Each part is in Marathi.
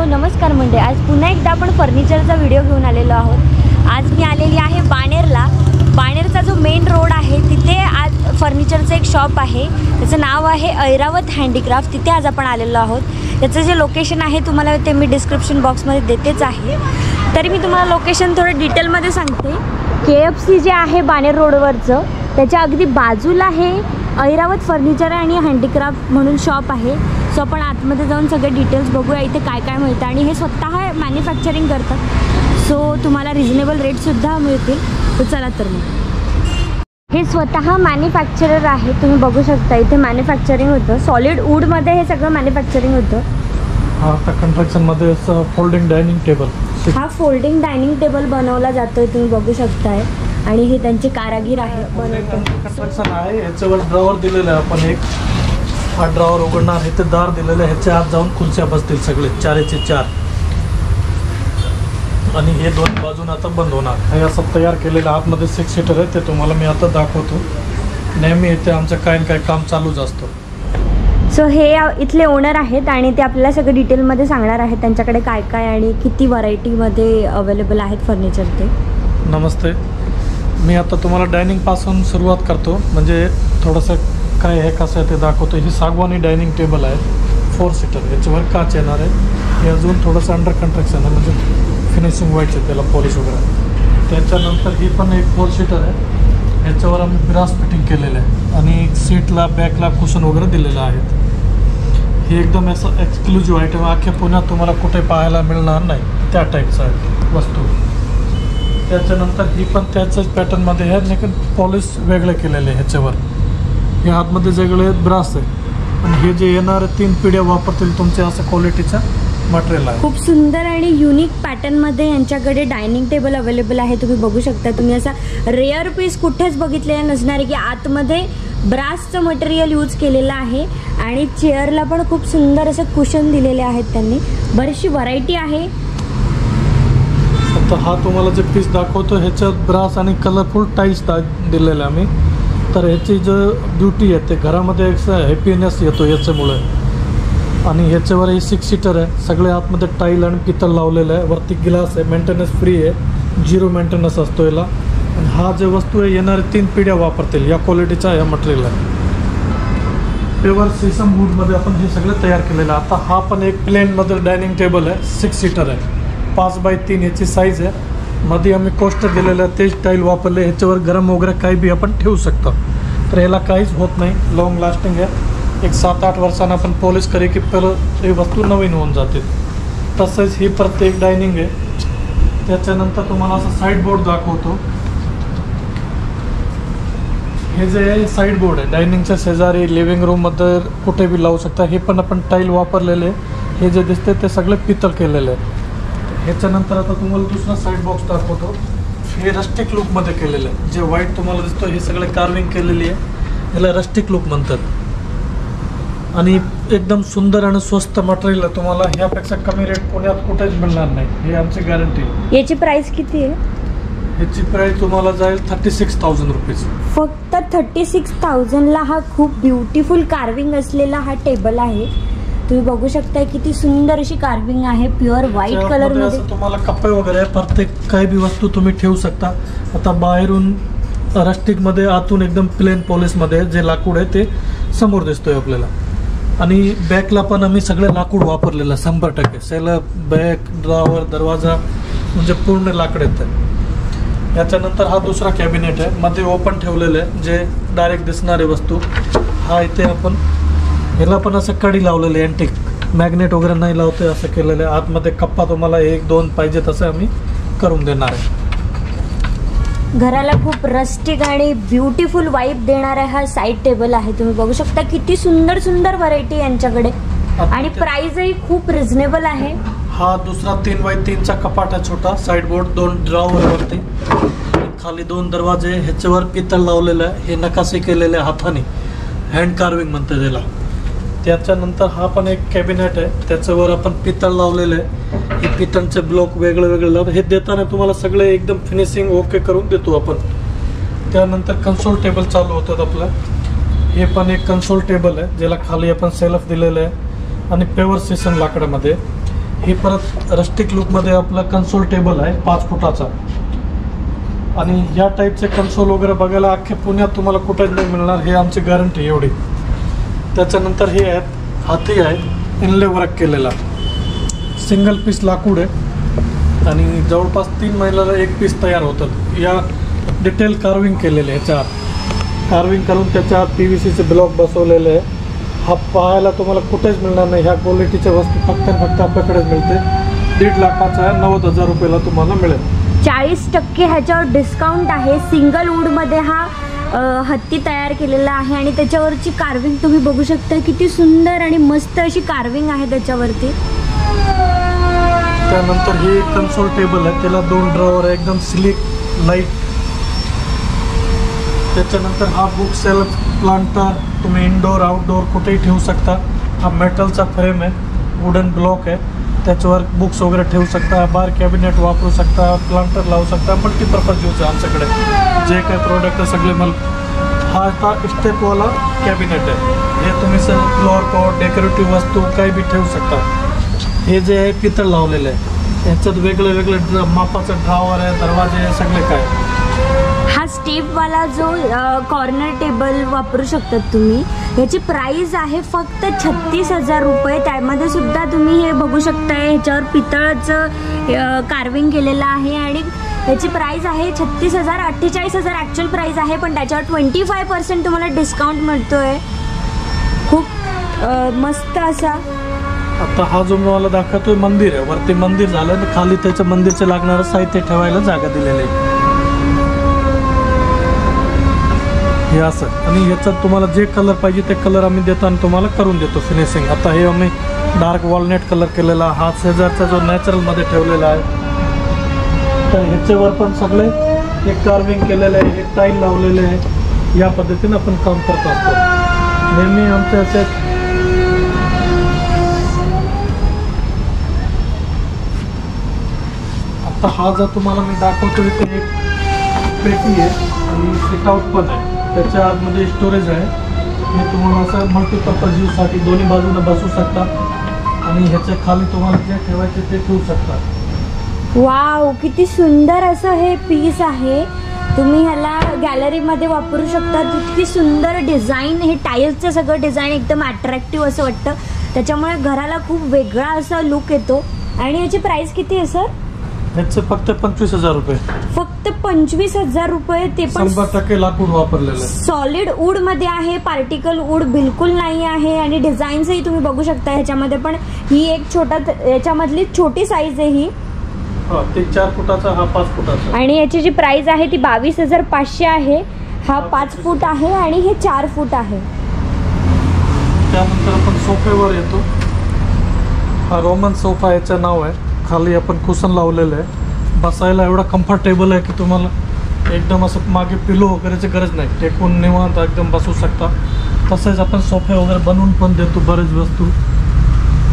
नमस्कार मंडळी, आज पुन्हा एकदा आपण फर्निचरचा व्हिडिओ घेऊन आलेलो आहोत। आज मी आलेली आहे बाणेरला। बाणेरचा जो मेन रोड आहे तिथे आज फर्निचरचं एक शॉप आहे, त्याचं नाव आहे ऐरावत हँडीक्राफ्ट। तिथे आज आपण आलेलो आहोत। त्याचं जे लोकेशन आहे तुम्हाला ते मी डिस्क्रिप्शन बॉक्समध्ये देतेच आहे। तरी मी तुम्हाला लोकेशन थोडं डिटेलमध्ये सांगते। KFC जे आहे बाणेर रोडवरचं त्याच्या अगदी बाजूला हे ऐरावत फर्निचर आणि हँडीक्राफ्ट म्हणून शॉप आहे। सो आपण आतमध्ये जाऊन सगळे डिटेल्स बघूया इथे काय काय मिळतं। आणि हे स्वतः मॅन्युफॅक्चरिंग करतात, सो तुम्हाला रिजनेबल रेटसुद्धा मिळतील। तर चला तर मग हे स्वतः मॅन्युफॅक्चरर आहे, तुम्ही बघू शकता इथे मॅन्युफॅक्चरिंग होतं। सॉलिड वूडमध्ये हे सगळं मॅन्युफॅक्चरिंग होतं। हा आता कन्स्ट्रक्शनमध्ये फोल्डिंग डायनिंग टेबल, हा फोल्डिंग डायनिंग टेबल बनवला जातोय, तुम्ही बघू शकताय। आणि हे त्यांचे कारागीर आहे बनवतात। कन्स्ट्रक्शन आहे, याच्यावर ड्रॉवर दिलेलं आहे। आपण एक हा ड्रॉवर उघडणार, हे ते दार दिलेलं आहे, ह्याच्या आत जाऊन खुर्च्या बसतील सगळे 4चे 4। आणि हे दोन बाजून आता बंद होणार। हे असं तयार केलेलं आतमध्ये 6 सीटर आहे, ते तुम्हाला मी आता दाखवतो। नेहमी इथे आमचं काय काय काम चालूच असतं। सो हे इथले ओनर आहेत आणि ते आपल्याला सगळं डिटेलमध्ये सांगणार आहेत त्यांच्याकडे काय काय आणि किती व्हरायटीमध्ये अवेलेबल आहेत फर्निचर ते। नमस्ते, मी आता तुम्हाला डायनिंग पासून सुरुवात करतो, म्हणजे थोडंसं काय आहे कसं आहे ते दाखवतो। ही सागवानी डायनिंग टेबल आहे 4 सीटर, याच्यावर काच येणार आहे। हे अजून थोडंसं अंडर कन्स्ट्रक्शन आहे, म्हणजे फिनिशिंग व्हायचं आहे त्याला, पॉलिश वगैरे। त्याच्यानंतर ही पण एक 4 सीटर आहे, ह्याच्यावर आम्ही ब्रास फिटिंग केलेलं आहे आणि सीटला बॅकला कुशन वगैरे दिलेलं आहेत। हे एकदम असं एक्सक्लुझिव्ह आयटम, अख्ख्या पुण्यात तुम्हाला कुठे पाहायला मिळणार नाही त्या टाईपचं आहे वस्तू। त्याच्यानंतर ही पण त्याच्याच पॅटर्नमध्ये आहे, लेकिन पॉलिश वेगळे केलेले आहे ह्याच्यावर। हे आतमध्ये वेगळे ब्रास आहे आणि हे जे येणार 3 पिढ्या वापरतील तुमचे असं क्वालिटीचं मटेरियल आहे। खूप सुंदर आणि युनिक पॅटर्नमध्ये यांच्याकडे डायनिंग टेबल अवेलेबल आहे, तुम्ही बघू शकता। तुम्ही असा रेअर पीस कुठेच बघितलेला नसणार आहे की आतमध्ये ब्रासचं मटेरियल यूज केलेलं आहे। आणि चेअरला पण खूप सुंदर असं कुशन दिलेले आहेत त्यांनी, बरीचशी व्हरायटी आहे। आता हा तुम्हाला जे पीस दाखवतो ह्याच्यात ब्रास आणि कलरफुल टाईल्स दिलेले आम्ही। तर ह्याची जो ब्युटी आहे ते घरामध्ये एक हॅपीनेस येतो याच्यामुळे। आणि ह्याच्यावर हे 6 सीटर आहे, सगळे आतमध्ये टाईल आणि पितळ लावलेलं आहे। वरती ग्लास आहे, मेंटेनन्स फ्री आहे, 0 मेंटेनन्स असतो याला। आणि हा जे वस्तू आहे येणारे 3 पिढ्या वापरतील या क्वालिटीचा या मटेरियल आहे। प्युअर सीसम वूडमध्ये आपण हे सगळं तयार केलेलं आहे। आता हा पण एक प्लेनमध्ये डायनिंग टेबल आहे, 6 सीटर आहे, 5x3 याची साईज आहे। मध्ये आम्ही कोस्टर दिलेलं आहे, तेच टाईल वापरले। ह्याच्यावर गरम वगैरे काही बी आपण ठेवू शकतो, तर ह्याला काहीच होत नाही, लॉंग लास्टिंग आहे। एक 7-8 वर्षांना आपण पॉलिश करी की परत ही वस्तू नवीन होऊन जाते। तसंच ही प्रत्येक डायनिंग आहे। त्याच्यानंतर तुम्हाला असं साईड बोर्ड दाखवतो। हे जे आहे साईड बोर्ड आहे, डायनिंगच्या शेजारी लिव्हिंग रूममध्ये कुठे बी लावू शकता। हे पण आपण टाईल वापरलेले, हे जे दिसते ते सगळे पितळ केलेले आहे। ह्याच्यानंतर आता तुम्हाला दुसरा साईड बॉक्स दाखवतो। हे रस्टिक लुकमध्ये केलेलं आहे, जे व्हाईट तुम्हाला दिसतो हे सगळे कार्विंग केलेली आहे, ह्याला रस्टिक लुक म्हणतात। आणि एकदम सुंदर आणि स्वस्त मटेरियल आहे, तुम्हाला ह्यापेक्षा कमी रेट पुण्यात कुठेच मिळणार नाही, ही आमची गॅरंटी। याची प्राइस किती आहे? ह्याची प्राइस तुम्हाला जाईल 36,000 रुपीज। फक्त 36,000ला हा खूप ब्युटिफुल कार्विंग असलेला हा टेबल आहे। तुम्ही बघू शकता किती सुंदर अशी कार्विंग आहे, प्युअर व्हाईट कलर मध्ये। तुम्हाला कप्पे वगैरे प्रत्येक काही बी वस्तू तुम्ही ठेवू शकता। आता बाहेरून रस्टिक मध्ये, आतून एकदम प्लेन पॉलिश मध्ये जे लाकूड आहे ते समोर दिसतोय आपल्याला। आणि बॅकला पण आम्ही सगळे लाकूड वापरलेलं 100%। सेलर, बॅक, ड्रॉवर, दरवाजा म्हणजे पूर्ण लाकड येतं। याच्यानंतर हा दुसरा कॅबिनेट आहे, मध्ये ओपन ठेवलेलं आहे, जे डायरेक्ट दिसणारे वस्तू। हा इथे आपण ह्याला पण असं कडी लावलेली आहे, अँटिक, मॅग्नेट वगैरे नाही लावतोय असं केलेलं आहे। आतमध्ये कप्पा तुम्हाला 1-2 पाहिजे तसं आम्ही करून देणार आहे। घराला खूप रस्टिक आणि ब्युटिफुल वाइब देणारा हा साईड टेबल आहे, तुम्ही बघू शकता किती सुंदर सुंदर व्हरायटी यांच्याकडे। आणि प्राइसही खूप रिजनेबल आहे। हा दुसरा 3x3चा कपाट आहे, छोटा साईड बोर्ड, 2 ड्रॉवर वरती, खाली 2 दरवाजे, ह्याच्यावर पितळ लावलेलं आहे, हे नकाशे केलेले हाताने, हँड कार्विंग म्हणते त्याला। त्याच्यानंतर हा पण एक कॅबिनेट आहे, त्याच्यावर आपण पितळ लावलेलं आहे, हे पितळचे ब्लॉक वेगळे वेगळे लावले, हे देताना तुम्हाला सगळे एकदम फिनिशिंग ओके करून देतो आपण। त्यानंतर कन्सोल टेबल चालू होतात आपलं। हे पण एक कन्सोल टेबल आहे, ज्याला खाली आपण सेल्फ दिलेलं आहे आणि प्युअर सीसन लाकडामध्ये। हे परत रस्टिक लुकमध्ये आपला कन्सोल टेबल आहे 5 फुटाचा. आणि या टाईपचे कन्सोल वगैरे बघायला अख्ख्या पुण्यात तुम्हाला कुठेच नाही मिळणार, हे आमची गॅरंटी एवढी. त्याच्यानंतर हे आहेत हाती आहेत इनले वर्क केलेला, सिंगल पीस लाकूड आहे आणि जवळपास 3 महिन्याला 1 पीस तयार होतात. या डिटेल कार्विंग केलेले आहे, ह्याच्या आत कार्विंग करून त्याच्या आत PVCचे ब्लॉक बसवलेले आहे. हा पाहायला तुम्हाला कुठेच मिळणार नाही. ह्या क्वालिटीच्या वस्तू फक्त आपल्याकडेच मिळते. 1.5 लाखाचा आहे, 90,000 रुपयाला तुम्हाला मिळेल. 40% ह्याच्यावर डिस्काउंट आहे. सिंगल वूडमध्ये हा हत्ती तयार केलेला आहे आणि त्याच्यावरची कार्विंग तुम्ही बघू शकता, किती सुंदर आणि मस्त अशी कार्विंग आहे त्याच्यावरती. त्यानंतर हे कन्सोल टेबल आहे, त्याला 2 ड्रॉवर आहे, एकदम स्लिक लाईट. त्याच्यानंतर हा बुक सेल्फ प्लांटर, तुम्ही इनडोअर आउटडोअर कुठेही ठेवू शकता. हा मेटलचा फ्रेम आहे, वुडन ब्लॉक आहे, त्याच्यावर बुक्स वगैरे ठेवू शकता. बार कॅबिनेट वापरू शकता, प्लांटर लावू शकता. मल्टीपर्पज यूज आहे आमच्याकडे. जे काही प्रोडक्ट आहे सगळे हा आता स्टेपवाला कॅबिनेट आहे. हे तुम्ही सर फ्लॉवर पॉट, डेकोरेटिव्ह वस्तू काही बी ठेवू शकता. हे जे आहे पितळ लावलेलं आहे, याच्यात वेगळे मापाचं ड्रॉवर आहे, दरवाजे आहे, सगळे काय. हा स्टेपवाला जो कॉर्नर टेबल वापरू शकतात तुम्ही. ह्याची प्राइस आहे फक्त 36,000 रुपये. त्यामध्ये सुद्धा तुम्ही हे बघू शकताय, ह्याच्यावर पितळाचं कार्विंग केलेलं आहे आणि ह्याची प्राइस आहे 36,000. 48,000 ॲक्च्युअल प्राइस आहे, पण त्याच्यावर 25% तुम्हाला डिस्काउंट मिळतोय. खूप मस्त असा. आता हा जो मी मला दाखवतोय मंदिर आहे, वरती मंदिर झालं आणि खाली त्याच्या मंदिरचं लागणारं साहित्य ठेवायला जागा दिलेली आहे. हे असं. आणि याच्यात तुम्हाला जे कलर पाहिजे ते कलर आम्ही देतो आणि तुम्हाला करून देतो फिनिशिंग. आता हे आम्ही डार्क वॉलनेट कलर केलेला, हा शेजारचा जो नॅचरलमध्ये ठेवलेला आहे. तर ह्याच्यावर पण सगळे एक कार्विंग केलेलं आहे, एक टाईल लावलेले आहे. या पद्धतीने आपण काम करत असतो नेहमी आमच्या ह्याच्यात. आता हा जर तुम्हाला मी दाखवतो, इथे एक पेटी आहे आणि सिटआउट पण आहे. त्याच्या आतमध्ये स्टोरेज आहे. हे तुम्हाला असं मल्टीपर्पज यूजसाठी दोन्ही बाजूने बसू शकता आणि ह्याच्या खाली तुम्हाला जे ठेवायचे ते ठेवू शकता. वाव, किती सुंदर असं हे पीस आहे. तुम्ही ह्याला गॅलरीमध्ये वापरू शकता. किती सुंदर डिझाईन. हे टाईल्सचं सगळं डिझाईन एकदम अट्रॅक्टिव्ह असं वाटतं, त्याच्यामुळे घराला खूप वेगळा असा लुक येतो. आणि याची प्राइस किती आहे सर? ह्याचं फक्त 25,000 रुपये. फक्त 25,000 रुपये. ते पण 100% लाकूड वापरलेलं आहे. सॉलिड वूड मध्ये आहे, पार्टिकल वूड बिलकुल नाही आहे. आणि डिझाईन्सही तुम्ही बघू शकता ह्याच्यामध्ये. पण ही एक याच्यामधली छोटी साईज आहे ही. ते 4 फुटाचा, हा 5 फुटाचा. आणि याची जी प्राइस आहे ती 22,500 आहे. हा 5 फूट आहे आणि हे 4 फूट आहे. त्यानंतर आपण सोफ्यावर येतो. हा रोमन सोफा याचं नाव आहे. खाली आपण कुशन लावलेलं आहे. बसायला एवढा कम्फर्टेबल आहे की तुम्हाला एकदम असं मागे पिलो वगैरेची गरज नाही. टेकून निवांत एकदम बसू शकता. तसेच आपण सोफे वगैरे बनवून पण देतो बरेच वस्तू.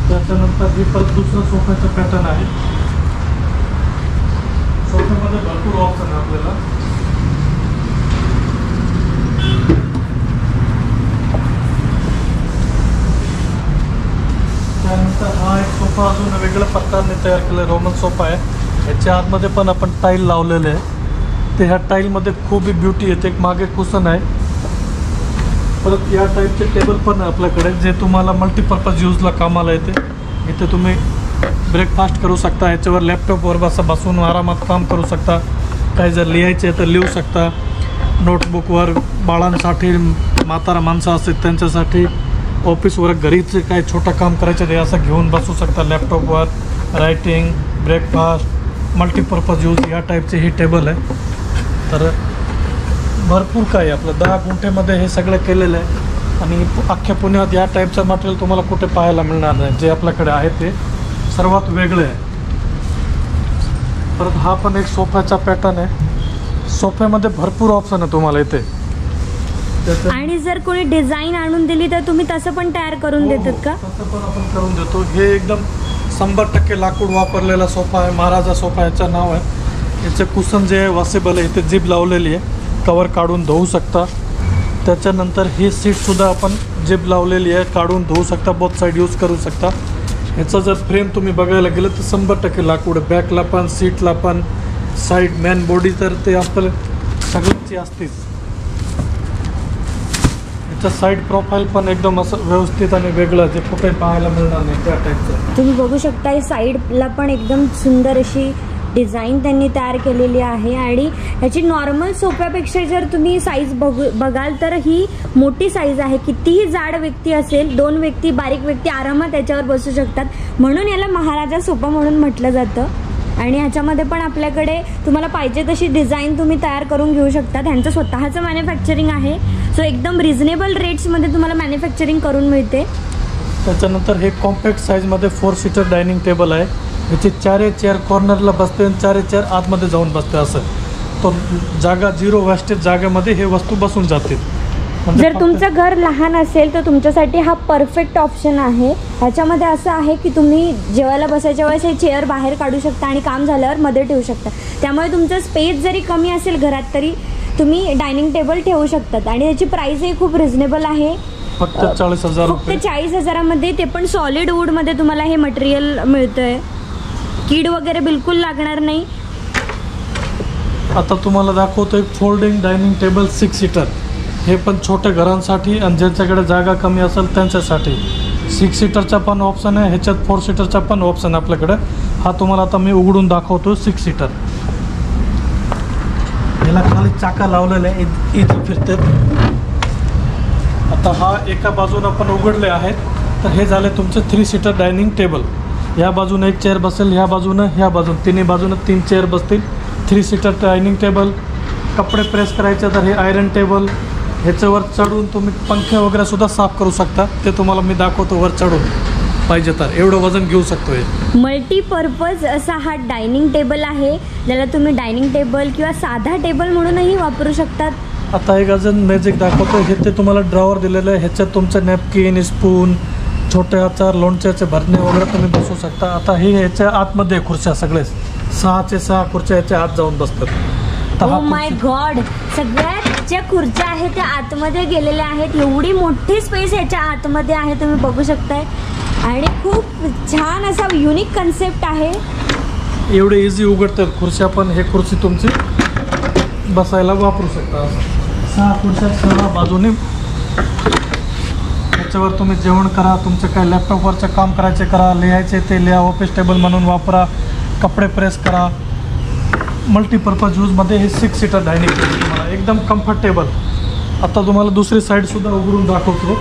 त्याच्यानंतर ही परत दुसरं सोफ्याचं पॅटर्न आहे. सोफ्यामध्ये भरपूर ऑप्शन आहे आपल्याला. त्यानंतर हा एक सोफा अजून वेगळ्या प्रकारे तयार केलेला रोमन सोफा आहे. ह्याच्या आतमध्ये पण आपण टाईल लावलेले आहे. ते ह्या टाईलमध्ये खूप ब्युटी येते. एक मागे कुशन आहे. परत या टाईपचे टेबल पण आहे आपल्याकडे, जे तुम्हाला मल्टीपर्पज यूजला कामाला येते. इथे तुम्ही ब्रेकफास्ट करू शकता. ह्याच्यावर लॅपटॉपवर बसून आरामात काम करू शकता. काही जर लिहायचे तर लिहू शकता. नोटबुकवर बाळांसाठी, म्हातारा माणसं असतात त्यांच्यासाठी, ऑफिसवर घरीच काही छोटं काम करायचं ते असं घेऊन बसू शकता. लॅपटॉपवर रायटिंग, ब्रेकफास्ट, मल्टीपर्पज यूज या टाईपचे हे टेबल आहे. तर भरपूर काय आपलं 10 गुंठेमध्ये हे सगळं केलेलं आहे. आणि अख्ख्या पुण्यात या टाईपचं मटेरियल तुम्हाला कुठे पाहायला मिळणार नाही. जे आपल्याकडे आहे ते सर्वात वेगळे आहे. परत हा पण एक सोफ्याचा पॅटर्न आहे. सोफ्यामध्ये भरपूर ऑप्शन आहे तुम्हाला इथे. आणि जर कोणी डिझाईन आणून दिली तर तुम्ही तसं पण तयार करून देतात का? तसं पण आपण करून देतो. हे एकदम 100% लाकूड वापरलेला सोफा आहे. महाराजा सोफा याचं नाव आहे. याचं कुशन जे आहे वॉशेबल आहे. इथे जिप लावलेली आहे. कवर काढून धुवू शकता. त्याच्यानंतर ही सीटसुद्धा आपण जिप लावलेली आहे, काढून धुवू शकता. बोथ साईड यूज करू शकता. ह्याचा जर फ्रेम तुम्ही बघायला गेलं तर 100% लाकूड, बॅकला पण, सीटला पण, साईड मॅन बॉडी तर ते आपलं सगळ्यांची असतेच. ह्याचा साईड प्रोफाईल पण एकदम असं व्यवस्थित आणि वेगळं, जे कुठे पाहायला मिळणार नाही त्या टाईपचं. तुम्ही बघू शकता साईडला पण एकदम सुंदर अशी डिझाईन त्यांनी तयार केलेली आहे. आणि ह्याची नॉर्मल सोफ्यापेक्षा जर तुम्ही साईज बघाल तर ही मोठी साईज आहे. कितीही जाड व्यक्ती असेल, 2 व्यक्ती, बारीक व्यक्ती आरामात याच्यावर बसू शकतात. म्हणून याला महाराजा सोफा म्हणून म्हटलं जातं. आणि ह्याच्यामध्ये पण आपल्याकडे तुम्हाला पाहिजे तशी डिझाईन तुम्ही तयार करून घेऊ शकता. त्यांचं स्वतःचं मॅन्युफॅक्चरिंग आहे. सो एकदम रिझनेबल रेट्समध्ये तुम्हाला मॅन्युफॅक्चरिंग करून मिळते. त्याच्यानंतर हे कॉम्पॅक्ट साईजमध्ये 4 सीटर डायनिंग टेबल आहे. याची 4 चेअर कॉर्नरला बसते आणि 4 चेअर आतमध्ये जाऊन बसते. असं तो जागा 0 वेस्टेज जागेमध्ये हे वस्तू बसून जातील. जर तुमचं घर लहान असेल तर तुमच्यासाठी हा परफेक्ट ऑप्शन आहे. ह्याच्यामध्ये असं आहे की तुम्ही जेवायला बसायच्या वेळेस हे चेअर बाहेर काढू शकता आणि काम झाल्यावर मध्ये ठेवू शकता. त्यामुळे तुमचं स्पेस जरी कमी असेल घरात तरी तुम्ही डायनिंग टेबल ठेवू शकतात. आणि याची प्राईसही खूप रिझनेबल आहे. फक्त 40,000 रुपये. फक्त 40,000मध्ये, ते पण सॉलिड वूडमध्ये तुम्हाला हे मटेरियल मिळतंय. कीड वगैरे बिलकुल लागणार नाही. आता तुम्हाला दाखवतो एक फोल्डिंग डायनिंग टेबल 6 सीटर. हे पण छोट्या घरांसाठी आणि ज्यांच्याकडे जागा कमी असेल त्यांच्यासाठी. 6 सीटरचा पण ऑप्शन आहे, ह्याच्यात 4 सीटरचा पण ऑप्शन आहे आपल्याकडे. हा तुम्हाला आता मी उघडून दाखवतो. 6 सीटर. याला खाली चाका लावलेलं आहे, इथे फिरतात. आता हा एका बाजूनं पण उघडले आहेत. तर हे झाले तुमचे 3 सीटर डायनिंग टेबल. या बाजूने एक चेअर बसेल, ह्या बाजूनं, ह्या बाजून, तिन्ही बाजूनं 3 चेअर बसतील. 3 सीटर डायनिंग टेबल. कपडे प्रेस करायचे तर हे आयरन टेबल. ह्याच्यावर चढून तुम्ही पंखे वगैरे सुद्धा साफ करू शकता. ते तुम्हाला मी दाखवतो वर चढून, पाहिजे तर एवढं वजन घेऊ शकतो. हे मल्टीपर्पज असा हा डायनिंग टेबल आहे, ज्याला तुम्ही डायनिंग टेबल किंवा साधा टेबल म्हणूनही वापरू शकतात. आता एक अजून मॅजिक दाखवतो. हे ते तुम्हाला ड्रॉवर दिलेलं आहे. ह्याच्यात तुमचं नॅपकिन, स्पून, छोटे आचार, लोणच्याचे भरणे वगैरे तुम्ही बसू शकता. आता हे ह्याच्या आतमध्ये खुर्च्या सगळे 6च्या 6 खुर्च्या ह्याच्या आत जाऊन बसतात. ओ माय गॉड, सगळ्यात ज्या खुर्च्या आहेत त्या आतमध्ये गेलेल्या आहेत. एवढी मोठी स्पेस ह्याच्या आतमध्ये आहे, तुम्ही बघू शकताय. आणि खूप छान असा युनिक कन्सेप्ट आहे. एवढे इझी उघडतात खुर्च्या पण. हे खुर्ची तुमची बसायला वापरू शकता. 6 खुर्च्या 6 बाजूने. त्याच्यावर तुम्ही जेवण करा, तुमचे काय लॅपटॉपवरचं काम करायचे करा, लिहायचे ते लिहा, ऑफिस टेबल म्हणून वापरा, कपडे प्रेस करा. मल्टीपर्पज यूजमध्ये हे 6 सीटर डायनिंग टेबल तुम्हाला एकदम कम्फर्टेबल. आता तुम्हाला दुसरी साईडसुद्धा उघडून दाखवतो.